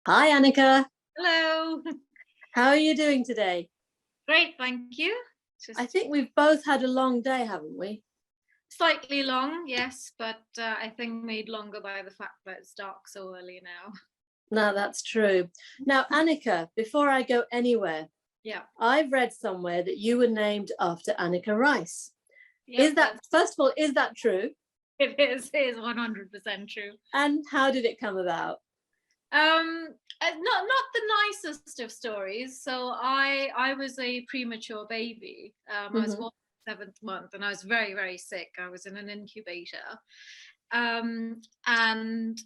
Hi, Anneka. Hello. How are you doing today? Great, thank you. I Just think we've both had a long day, haven't we? slightly long, yes, but I think made longer by the fact that it's dark so early now. No, that's true. Now, Anneka, before I go anywhere, Yeah. I've read somewhere that you were named after Anneka Rice. Yep, First of all, is that true? it is 100% true. And how did it come about? Not the nicest of stories. So I was a premature baby. I was Hmm. born in the seventh month, and I was very, very sick. I was in an incubator. And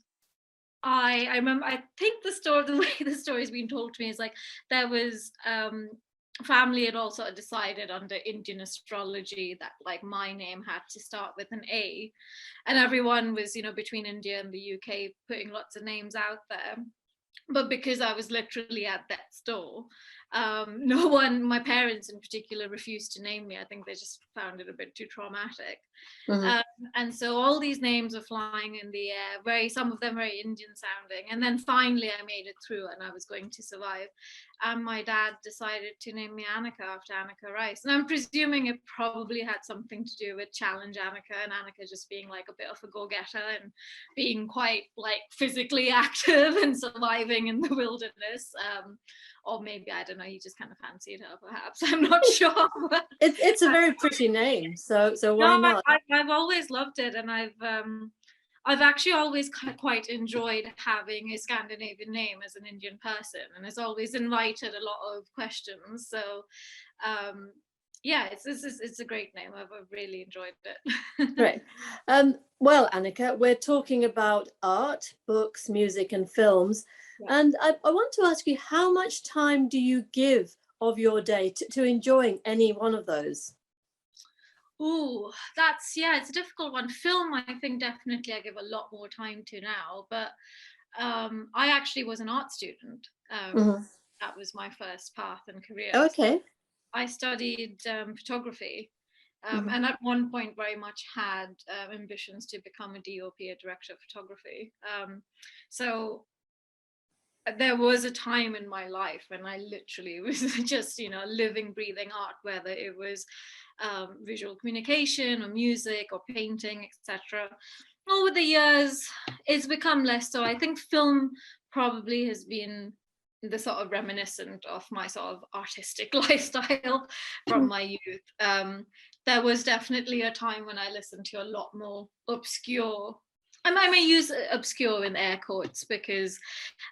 I remember, I think the way the story's been told to me is like there was family had all sort of decided under Indian astrology that like my name had to start with an A, and everyone was, between India and the UK putting lots of names out there. But because I was literally at death's door, no one, my parents in particular, refused to name me. I think they just found it a bit too traumatic. Hmm. Um, and so all these names were flying in the air, some of them very Indian sounding. And then finally I made it through and I was going to survive. And my dad decided to name me Anneka after Anneka Rice. And I'm presuming it probably had something to do with Challenge Anneka, and Anneka just being like a bit of a go-getter and being quite like physically active and surviving in the wilderness. Or maybe, I don't know, he just kind of fancied her, perhaps. I'm not sure. It's a very pretty name, so why No, not? I've always loved it, and I've actually always quite enjoyed having a Scandinavian name as an Indian person, and it's always invited a lot of questions. So, yeah, it's a great name. I've really enjoyed it. Great. Well, Anneka, we're talking about art, books, music, and films. Yeah. And I want to ask you, how much time do you give of your day to enjoying any one of those? Ooh, it's a difficult one. Film, I think definitely I give a lot more time to now, but I actually was an art student. Hmm. That was my first path and career. Okay. I studied photography, Hmm. and at one point very much had ambitions to become a DOP, a director of photography. So there was a time in my life when I literally was just, living, breathing art, whether it was visual communication or music or painting, etc. Over the years, it's become less so. I think film probably has been the sort of reminiscent of my sort of artistic lifestyle from my youth. There was definitely a time when I listened to a lot more obscure. I may use obscure in air quotes because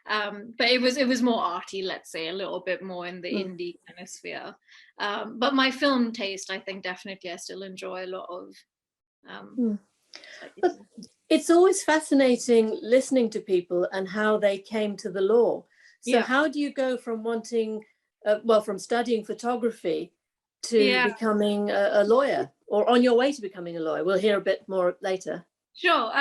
but it was more arty, let's say, a little bit more in the indie kind of sphere. But my film taste, I think, definitely I still enjoy a lot of. Mm. Slightly But it's always fascinating listening to people and how they came to the law. So Yeah, how do you go from from studying photography to yeah. becoming a lawyer, or on your way to becoming a lawyer? We'll hear a bit more later. Sure.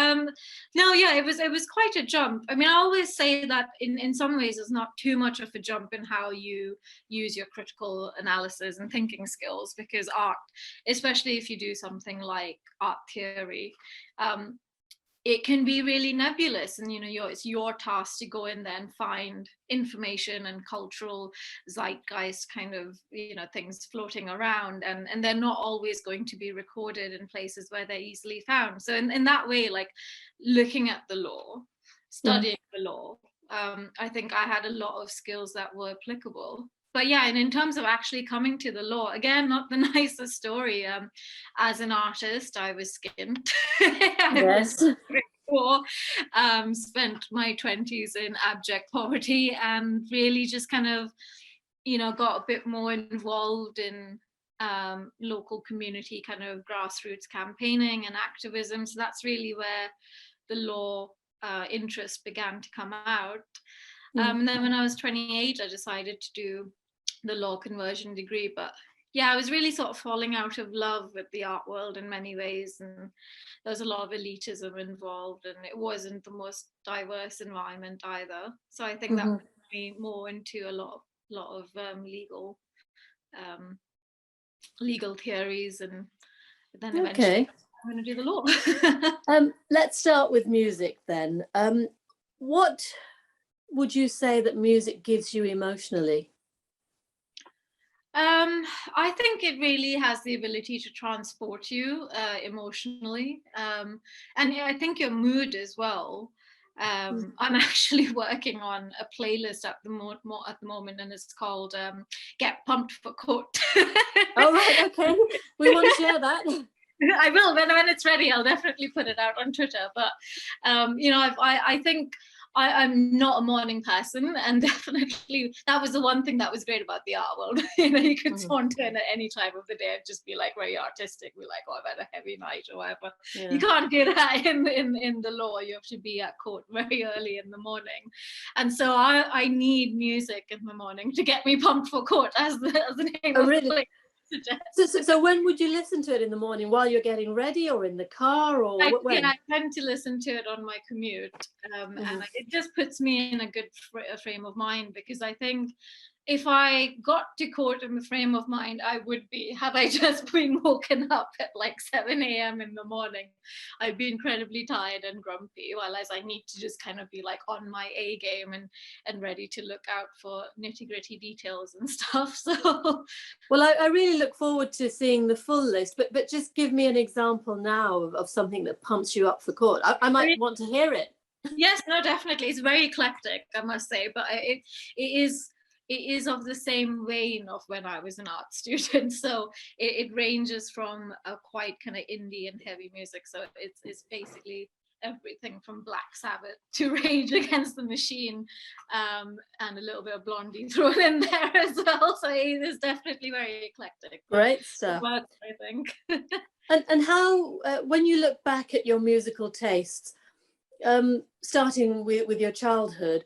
No, yeah, it was quite a jump. I mean, I always say that in some ways it's not too much of a jump in how you use your critical analysis and thinking skills, because art, especially if you do something like art theory, um, it can be really nebulous, and it's your task to go in there and find information and cultural zeitgeist kind of things floating around, and they're not always going to be recorded in places where they're easily found. So in that way, like looking at the law, Mm. studying the law, I think I had a lot of skills that were applicable. But yeah, and in terms of actually coming to the law, again, not the nicest story. As an artist, I was skint. I was Yes. poor, spent my 20s in abject poverty, and really just kind of, got a bit more involved in local community kind of grassroots campaigning and activism. So that's really where the law interest began to come out. Mm. And then when I was 28, I decided to do the law conversion degree. But yeah, I was really sort of falling out of love with the art world in many ways, and there was a lot of elitism involved, and it wasn't the most diverse environment either. So I think that Hmm. put me more into a lot of um, legal theories, and then eventually Okay. I'm going to do the law. Let's start with music then. What would you say that music gives you emotionally? I think it really has the ability to transport you emotionally, and I think your mood as well. I'm actually working on a playlist at at the moment, and it's called "Get Pumped for Court." Oh, right, okay. We want to share that. I will when it's ready. I'll definitely put it out on Twitter. But I think I'm not a morning person, and definitely that was the one thing that was great about the art world. You could saunter in at any time of the day and just be like very artistic. Be like, oh, I've had a heavy night or whatever. Yeah. You can't do that in the law. You have to be at court very early in the morning, and so I need music in the morning to get me pumped for court, as the name of the place. So when would you listen to it in the morning? While you're getting ready, or in the car, or when? Yeah, I tend to listen to it on my commute, and it just puts me in a good frame of mind, because I think if I got to court in the frame of mind I would be, had I just been woken up at like 7 a.m. in the morning, I'd be incredibly tired and grumpy, whereas I need to just kind of be like on my A game and ready to look out for nitty-gritty details and stuff. So well, I really look forward to seeing the full list, but just give me an example now of something that pumps you up for court. I might want to hear it. Yes, no, definitely. It's very eclectic, I must say, but it is of the same vein of when I was an art student. So it ranges from a quite kind of indie and heavy music. So it's basically everything from Black Sabbath to Rage Against the Machine, and a little bit of Blondie thrown in there as well. So it is definitely very eclectic. Great stuff. I think. And how, when you look back at your musical tastes, starting with your childhood,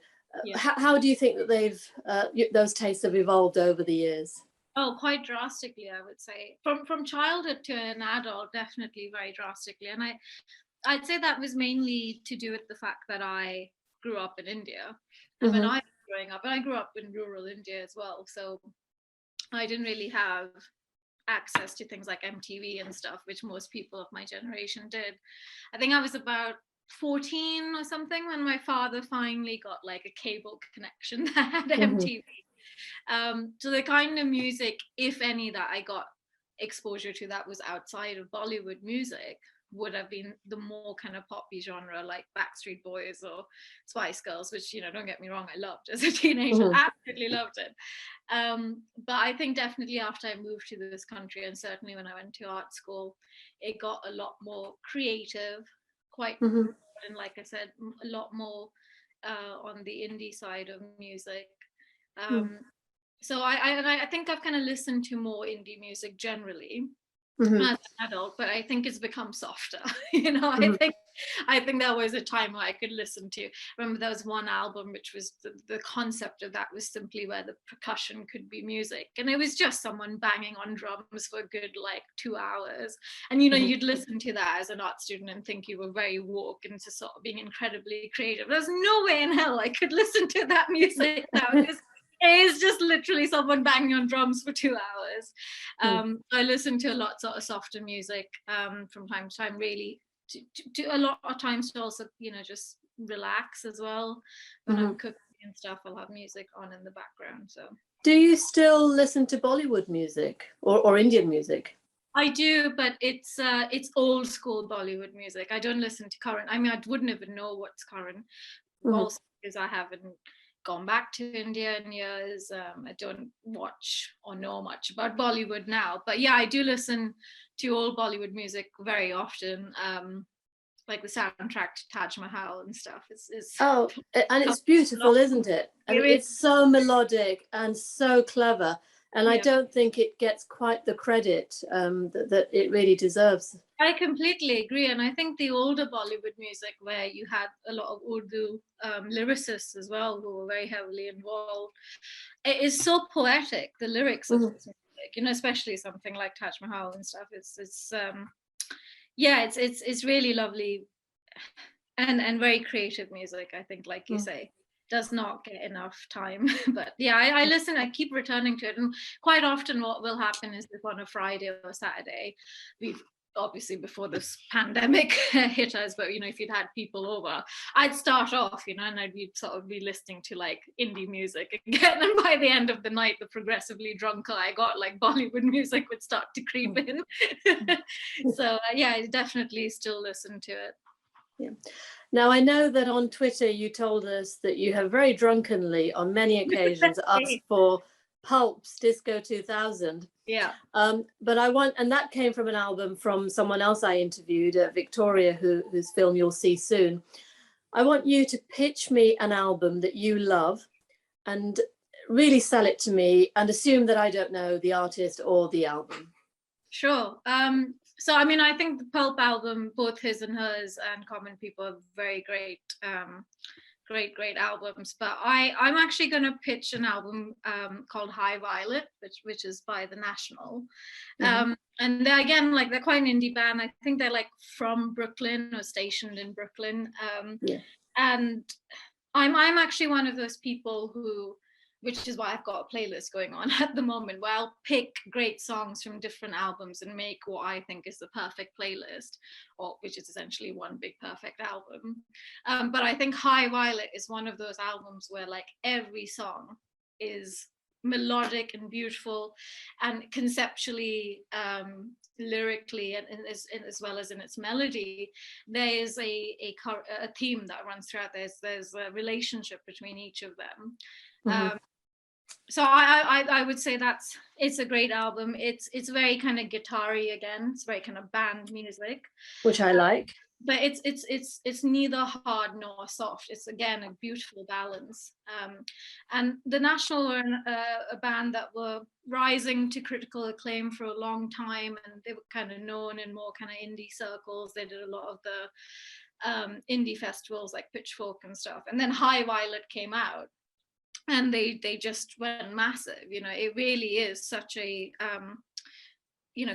how do you think that those tastes have evolved over the years? Oh, quite drastically, I would say. From childhood to an adult, definitely very drastically. And I'd say that was mainly to do with the fact that I grew up in India. And when I was growing up, and I grew up in rural India as well, so I didn't really have access to things like MTV and stuff, which most people of my generation did. I think I was about 14 or something when my father finally got like a cable connection that had MTV. So the kind of music, if any, that I got exposure to that was outside of Bollywood music would have been the more kind of poppy genre, like Backstreet Boys or Spice Girls, which, don't get me wrong, I loved as a teenager. Absolutely loved it. But I think definitely after I moved to this country, and certainly when I went to art school, it got a lot more creative, quite broad, and like I said, a lot more on the indie side of music. So I think I've kind of listened to more indie music generally as an adult, but I think it's become softer. I think there was a time where I could listen to, remember there was one album which was the concept of that was simply where the percussion could be music, and it was just someone banging on drums for a good like 2 hours, and you'd listen to that as an art student and think you were very woke into sort of being incredibly creative. There's no way in hell I could listen to that music now. It is just literally someone banging on drums for 2 hours. I listen to a lot sort of softer music from time to time, really to a lot of times to also just relax as well. When I'm cooking and stuff, I'll have music on in the background. So do you still listen to Bollywood music or Indian music? I do, but it's old school Bollywood music. I don't listen to current. I mean, I wouldn't even know what's current, also because I haven't gone back to India in years. I don't watch or know much about Bollywood now, but yeah, I do listen to old Bollywood music very often, like the soundtrack to Taj Mahal and stuff. And it's beautiful, isn't it? And it's so melodic and so clever, and I don't think it gets quite the credit that it really deserves. I completely agree, and I think the older Bollywood music, where you had a lot of Urdu lyricists as well, who were very heavily involved, it is so poetic. The lyrics of this music, especially something like Taj Mahal and stuff. It's really lovely, and very creative music. I think, like you say, does not get enough time. But yeah, I listen. I keep returning to it, and quite often what will happen is if on a Friday or Saturday we've obviously before this pandemic hit us, but you know, if you'd had people over, I'd start off, you know, and I'd be sort of be listening to like indie music again, and by the end of the night, the progressively drunker I got, like Bollywood music would start to creep in. So yeah, I definitely still listen to it. Yeah. Now, I know that on Twitter you told us that you have very drunkenly on many occasions asked for Pulp's Disco 2000. Yeah. But and that came from an album from someone else I interviewed, Victoria, whose film you'll see soon. I want you to pitch me an album that you love and really sell it to me, and assume that I don't know the artist or the album. Sure. So I mean, I think the Pulp album, both his and hers and Common People, are very great, great albums. But I'm actually going to pitch an album called High Violet, which is by The National. And they're, again, like, they're quite an indie band. I think they're like from Brooklyn or stationed in Brooklyn. And I'm actually one of those people who, which is why I've got a playlist going on at the moment, where I'll pick great songs from different albums and make what I think is the perfect playlist, or which is essentially one big perfect album. But I think High Violet is one of those albums where like every song is melodic and beautiful, and conceptually, lyrically, and as well as in its melody, there is a theme that runs throughout. There's a relationship between each of them. So I would say it's a great album. It's very kind of guitar-y again. It's very kind of band music, which I like. But it's neither hard nor soft. It's, again, a beautiful balance. And The National were a band that were rising to critical acclaim for a long time, and they were kind of known in more kind of indie circles. They did a lot of the indie festivals like Pitchfork and stuff. And then High Violet came out, and they just went massive. You know, it really is such a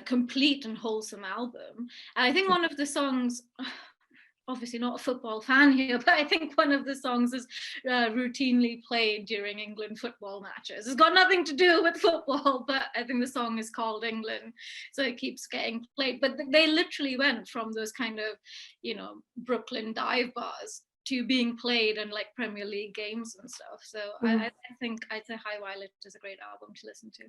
complete and wholesome album. And I think one of the songs, obviously not a football fan here, but I think one of the songs is routinely played during England football matches. It's got nothing to do with football, but I think the song is called England, so it keeps getting played. But they literally went from those kind of, Brooklyn dive bars to being played in like Premier League games and stuff. So I think I'd say High Violet is a great album to listen to.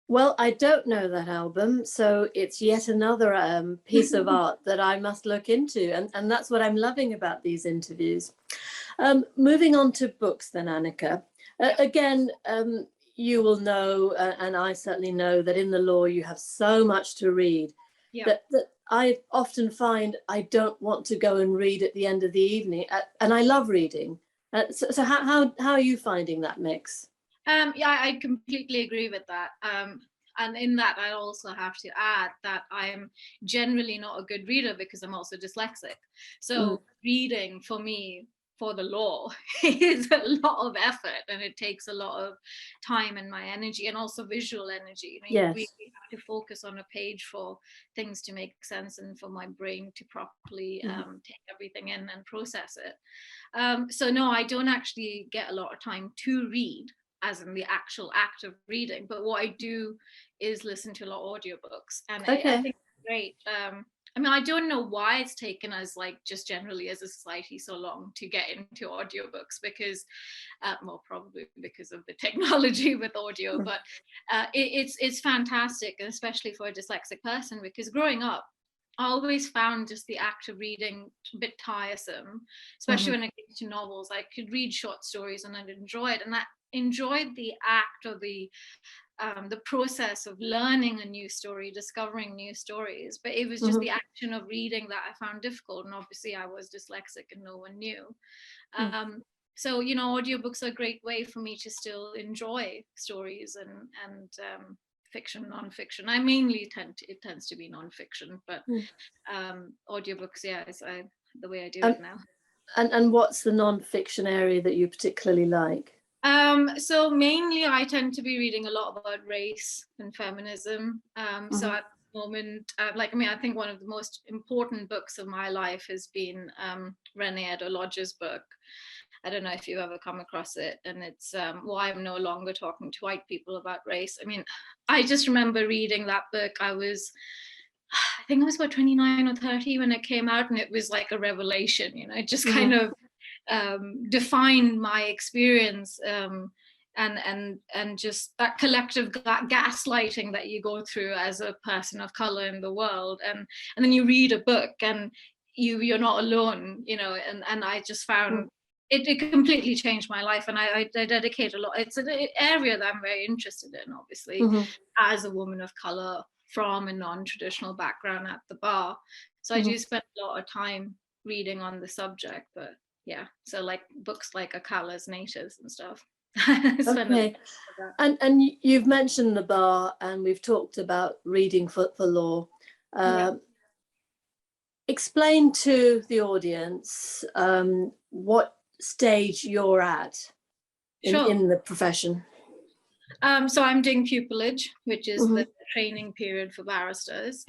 Well, I don't know that album, so it's yet another piece of art that I must look into, and that's what I'm loving about these interviews. Moving on to books then, Anneka. Again, you will know, and I certainly know, that in the law you have so much to read that I often find I don't want to go and read at the end of the evening, and I love reading. So how are you finding that mix? Yeah, I completely agree with that. And in that, I also have to add that I'm generally not a good reader because I'm also dyslexic. So reading for me, for the law, is a lot of effort, and it takes a lot of time and my energy, and also visual energy. You really have to focus on a page for things to make sense, and for my brain to properly take everything in and process it. So no, I don't actually get a lot of time to read, as in the actual act of reading, but what I do is listen to a lot of audiobooks, and I think it's great. I mean, I don't know why it's taken us, like, just generally as a society, so long to get into audiobooks, because well, probably because of the technology with audio, but it's fantastic, especially for a dyslexic person, because growing up I always found just the act of reading a bit tiresome, especially when it came to novels. I could read short stories and I'd enjoy it, and I enjoyed the act of the process of learning a new story, discovering new stories. But it was just the action of reading that I found difficult, and obviously I was dyslexic and no one knew. So audiobooks are a great way for me to still enjoy stories and fiction, non-fiction. I mainly it tends to be non-fiction, but audiobooks, is the way I do it now. And what's the non-fiction area that you particularly like? So mainly I tend to be reading a lot about race and feminism. So at the moment, I think one of the most important books of my life has been Renee Lodge's book. I don't know if you've ever come across it, and it's Why I'm No Longer Talking to White People About Race. I mean, I just remember reading that book. I was I think I was about 29 or 30 when it came out, and it was like a revelation, it just kind of defined my experience, and just that collective gaslighting that you go through as a person of color in the world, and then you read a book and you're not alone, and I just found it completely changed my life, and I dedicate a lot. It's an area that I'm very interested in, obviously, as a woman of color from a non-traditional background at the bar. So I do spend a lot of time reading on the subject, but yeah, so like books like Akala's Natives and stuff. Okay. And you've mentioned the bar, and we've talked about reading for law. Explain to the audience what stage you're at in the profession. So I'm doing pupillage, which is the training period for barristers.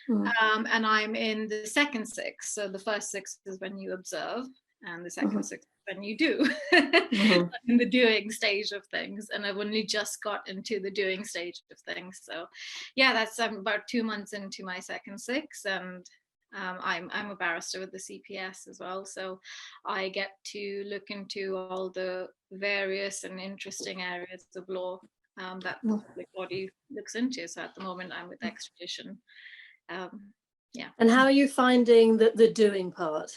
And I'm in the second six. So the first six is when you observe, and the second six is when you do, in the doing stage of things. And I've only just got into the doing stage of things. So yeah, that's about 2 months into my second six, and I'm a barrister with the CPS as well, so I get to look into all the various and interesting areas of law that the public body looks into. So at the moment I'm with extradition. Yeah. And how are you finding the doing part?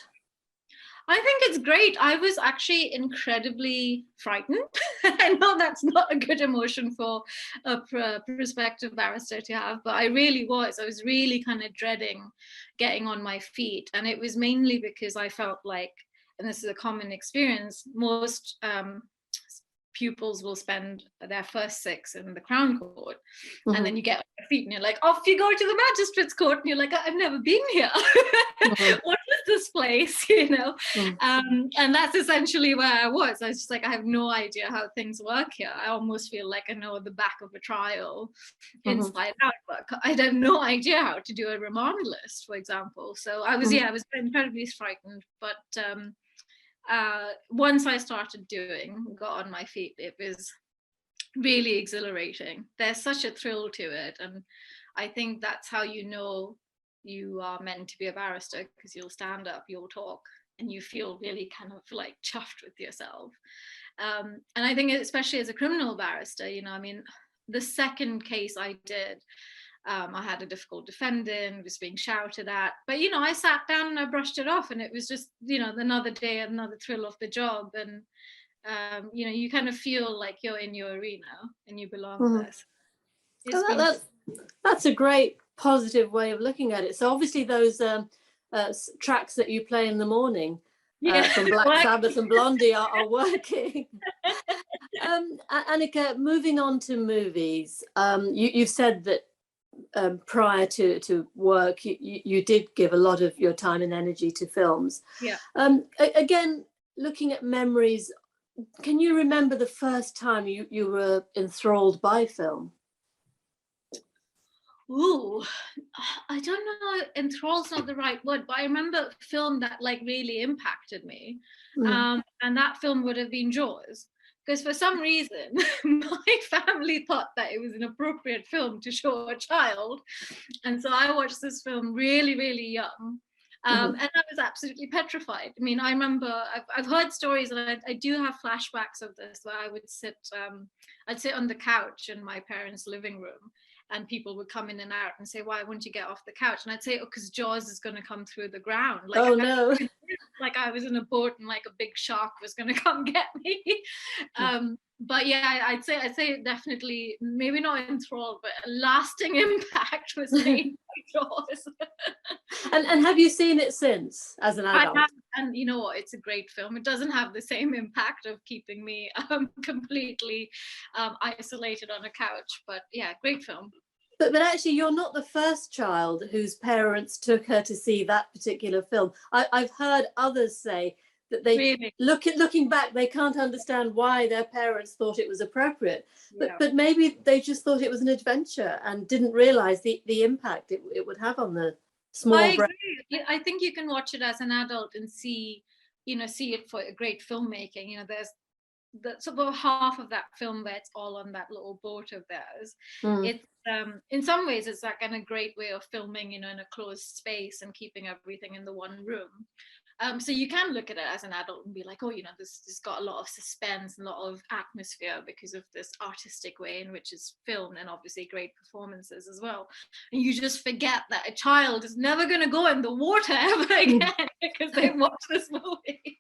I think it's great. I was actually incredibly frightened. I know that's not a good emotion for a prospective barrister to have, but I really was. I was really kind of dreading getting on my feet. And it was mainly because I felt like, and this is a common experience, most pupils will spend their first six in the Crown Court, and then you get on your feet and you're like, off you go to the Magistrates Court, and you're like, I've never been here. What is this place, and that's essentially where I was. I was just like, I have no idea how things work here. I almost feel like I know the back of a trial inside out, but I have no idea how to do a remand list, for example. So I was incredibly frightened, but once I started got on my feet, it was really exhilarating. There's such a thrill to it, and I think that's how you know you are meant to be a barrister, because you'll stand up, you'll talk, and you feel really kind of like chuffed with yourself. And I think especially as a criminal barrister, the second case I did, I had a difficult defendant, was being shouted at, but I sat down and I brushed it off, and it was just another day, another thrill of the job, and you kind of feel like you're in your arena and you belong there. That's a great positive way of looking at it. So obviously those tracks that you play in the morning from Black Sabbath and Blondie are working. Anneka, moving on to movies, you've said that prior to work, you did give a lot of your time and energy to films. Again, looking at memories, can you remember the first time you were enthralled by film? Ooh, I don't know, enthralled's not the right word, but I remember a film that like really impacted me, and that film would have been Jaws. Because for some reason, my family thought that it was an appropriate film to show a child. And so I watched this film really, really young. And I was absolutely petrified. I mean, I remember, I've heard stories, and I do have flashbacks of this, where I would I'd sit on the couch in my parents' living room, and people would come in and out and say, why won't you get off the couch? And I'd say, oh, because Jaws is going to come through the ground. Like, oh, no. Like I was in a boat and like a big shark was going to come get me. But yeah, I'd say definitely, maybe not enthralled, but a lasting impact was made by Jaws. And have you seen it since as an adult? I have, and you know what, it's a great film. It doesn't have the same impact of keeping me completely isolated on a couch, but yeah, great film. But actually, you're not the first child whose parents took her to see that particular film. I've heard others say that they really? looking back, they can't understand why their parents thought it was appropriate. But maybe they just thought it was an adventure and didn't realize the impact it would have on the small brain. Agree. I think you can watch it as an adult and see it for a great filmmaking. There's sort of half of that film where it's all on that little boat of theirs. Mm. It's in some ways it's that kind of great way of filming, you know, in a closed space and keeping everything in the one room. So you can look at it as an adult and be like, oh, you know, this has got a lot of suspense and a lot of atmosphere because of this artistic way in which it's filmed, and obviously great performances as well. And you just forget that a child is never going to go in the water ever again because they watched this movie.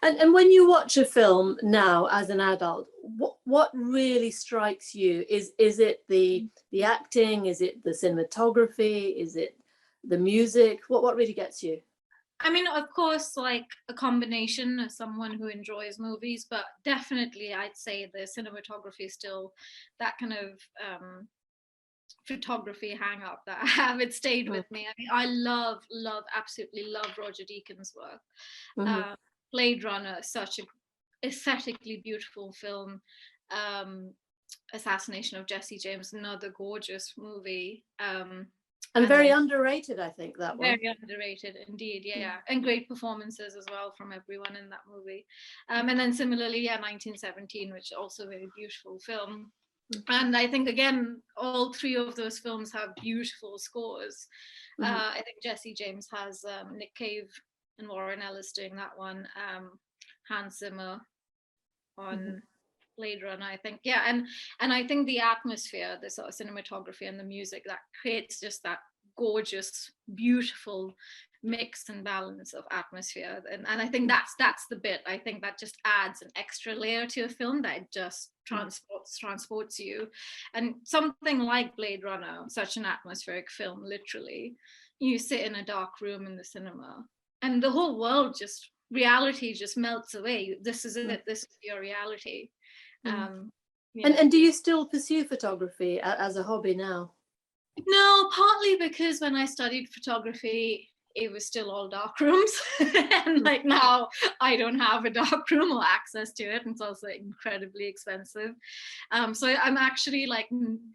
And when you watch a film now as an adult, what really strikes you? Is it the acting? Is it the cinematography? Is it the music? What really gets you? I mean, of course, like a combination of someone who enjoys movies, but definitely I'd say the cinematography is still that kind of photography hang up that I have. It stayed with me. I mean, I absolutely love Roger Deakins' work. Blade Runner, such an aesthetically beautiful film. Assassination of Jesse James, another gorgeous movie. And very underrated, I think, that one. Very underrated indeed, yeah. And great performances as well from everyone in that movie. And then similarly, 1917, which is also a very beautiful film. And I think, again, all three of those films have beautiful scores. I think Jesse James has Nick Cave and Warren Ellis doing that one, Hans Zimmer on Blade Runner, I think. Yeah, and I think the atmosphere, the sort of cinematography and the music, that creates just that gorgeous, beautiful mix and balance of atmosphere. And I think that's the bit. I think that just adds an extra layer to a film that just transports you. And something like Blade Runner, such an atmospheric film, literally, you sit in a dark room in the cinema and the whole world just, reality just melts away. This is it. This is your reality. And do you still pursue photography as a hobby now? No, partly because when I studied photography, it was still all dark rooms. And like now I don't have a dark room or access to it, and it's also incredibly expensive. So I'm actually like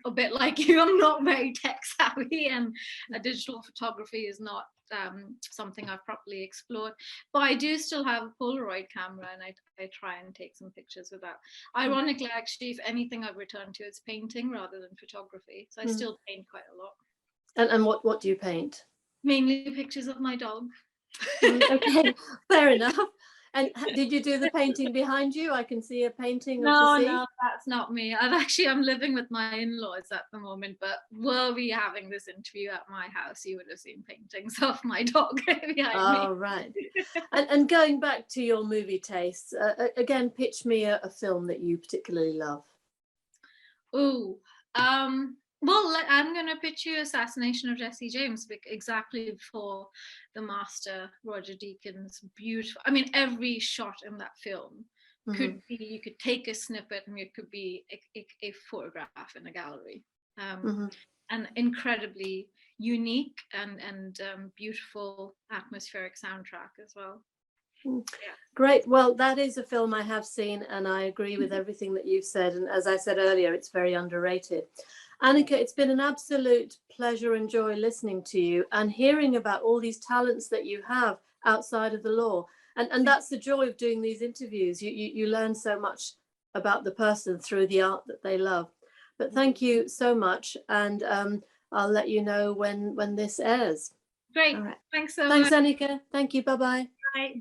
a bit like you. I'm not very tech savvy, and digital photography is not something I've properly explored. But I do still have a Polaroid camera, and I try and take some pictures with that. Ironically, actually, if anything, I've returned to it's painting rather than photography. So I still paint quite a lot. And what do you paint? Mainly pictures of my dog. Okay, fair enough. And did you do the painting behind you? I can see a painting of the sea. No, that's not me. I'm living with my in-laws at the moment, but were we having this interview at my house, you would have seen paintings of my dog behind me. Oh, right. And going back to your movie tastes, again, pitch me a film that you particularly love. Well, I'm going to pitch you Assassination of Jesse James, exactly before the master, Roger Deakins. Beautiful. I mean, every shot in that film could be, you could take a snippet and it could be a photograph in a gallery. And incredibly unique and beautiful atmospheric soundtrack as well. Yeah. Great. Well, that is a film I have seen, and I agree with everything that you've said. And as I said earlier, it's very underrated. Anneka, it's been an absolute pleasure and joy listening to you and hearing about all these talents that you have outside of the law. And that's the joy of doing these interviews. You learn so much about the person through the art that they love. But thank you so much. And I'll let you know when this airs. Great. All right. Thanks so much. Thanks, much. Anneka. Thank you. Bye-bye. Bye.